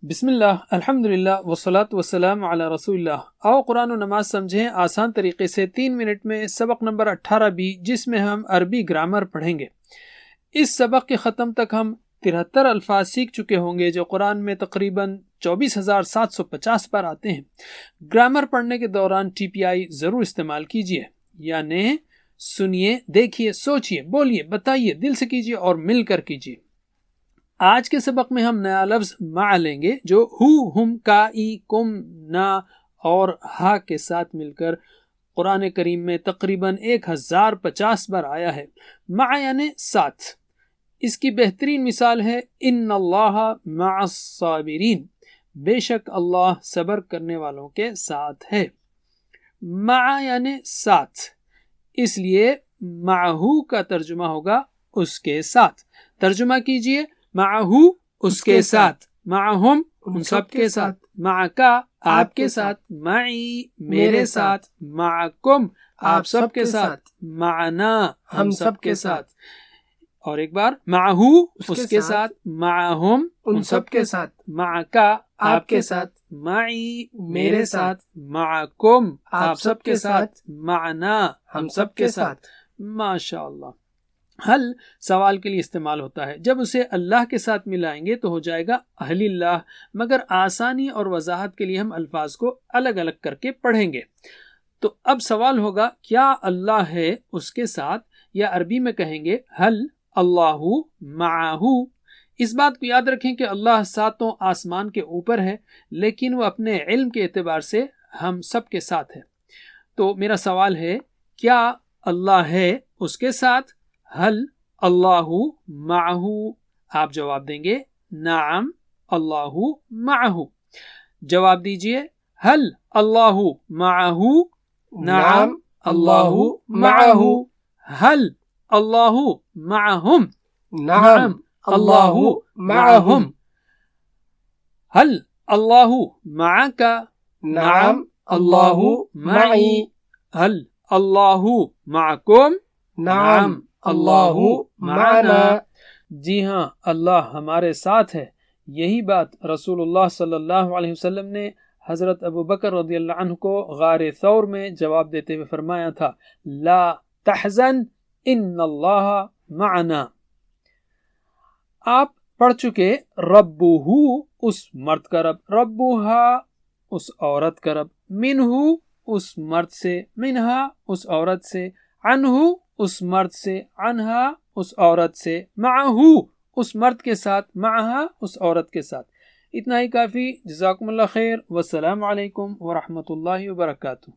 بسم اللہ، الحمدللہ والصلاۃ والسلام علی رسول اللہ۔ آؤ قرآن و نماز سمجھیں آسان طریقے سے 3 منٹ میں۔ سبق نمبر 18B، جس میں ہم عربی گرامر پڑھیں گے۔ اس سبق کے ختم تک ہم 73 الفاظ سیکھ چکے ہوں گے جو قرآن میں تقریباً 24,750 بار آتے ہیں۔ گرامر پڑھنے کے دوران TPI ضرور استعمال کیجیے، یعنی سنیے، دیکھیے، سوچیے، بولیے، بتائیے، دل سے کیجیے اور مل کر کیجیے۔ آج کے سبق میں ہم نیا لفظ مع لیں گے جو ہو، ہم، کا، ای، کم، نا اور ہا کے ساتھ مل کر قرآن کریم میں تقریباً 1050 بار آیا ہے۔ مع یعنی ساتھ۔ اس کی بہترین مثال ہے ان اللہ مع الصابرین، بے شک اللہ صبر کرنے والوں کے ساتھ ہے۔ مع یعنی ساتھ، اس لیے معہو کا ترجمہ ہوگا اس کے ساتھ۔ ترجمہ کیجئے، معہو اس کے ساتھ، معہم ان سب کے ساتھ، معکا آپ کے ساتھ، معی میرے ساتھ، معکم آپ سب کے ساتھ، معنا ہم سب کے ساتھ۔ اور ایک بار، معہو اس کے ساتھ، معہم ان سب کے ساتھ، معکا آپ کے ساتھ، معی میرے ساتھ، معکم آپ سب کے ساتھ، معنا ہم سب کے ساتھ۔ ماشاءاللہ۔ حل سوال کے لیے استعمال ہوتا ہے، جب اسے اللہ کے ساتھ ملائیں گے تو ہو جائے گا اہل اللہ، مگر آسانی اور وضاحت کے لیے ہم الفاظ کو الگ الگ کر کے پڑھیں گے۔ تو اب سوال ہوگا، کیا اللہ ہے اس کے ساتھ، یا عربی میں کہیں گے حل اللہ معہو۔ اس بات کو یاد رکھیں کہ اللہ 7 آسمان کے اوپر ہے، لیکن وہ اپنے علم کے اعتبار سے ہم سب کے ساتھ ہے۔ تو میرا سوال ہے، کیا اللہ ہے اس کے ساتھ؟ حل اللہ معہو۔ آپ جواب دیں گے نعم اللہ معہو۔ جواب دیجئے، حل اللہ معہو، نعم اللہ معہو۔ حل اللہ معہم، نعم اللہ معہم۔ حل اللہ معک، نعم اللہ معی۔ حل اللہ معکم، نعم اللہ معنا۔ جی ہاں، اللہ ہمارے ساتھ ہے۔ یہی بات رسول اللہ صلی اللہ علیہ وسلم نے حضرت ابو بکر رضی اللہ عنہ کو غار ثور میں جواب دیتے ہوئے فرمایا تھا، لا تحزن ان اللہ معنا۔ آپ پڑھ چکے ربہ اس مرد کا رب، ربہا اس عورت کا رب، منہ اس مرد سے، منہا اس عورت سے، عنہ اس مرد سے، عنہا اس عورت سے، معہو اس مرد کے ساتھ، معہا اس عورت کے ساتھ۔ اتنا ہی کافی۔ جزاکم اللہ خیر، والسلام علیکم ورحمۃ اللہ وبرکاتہ۔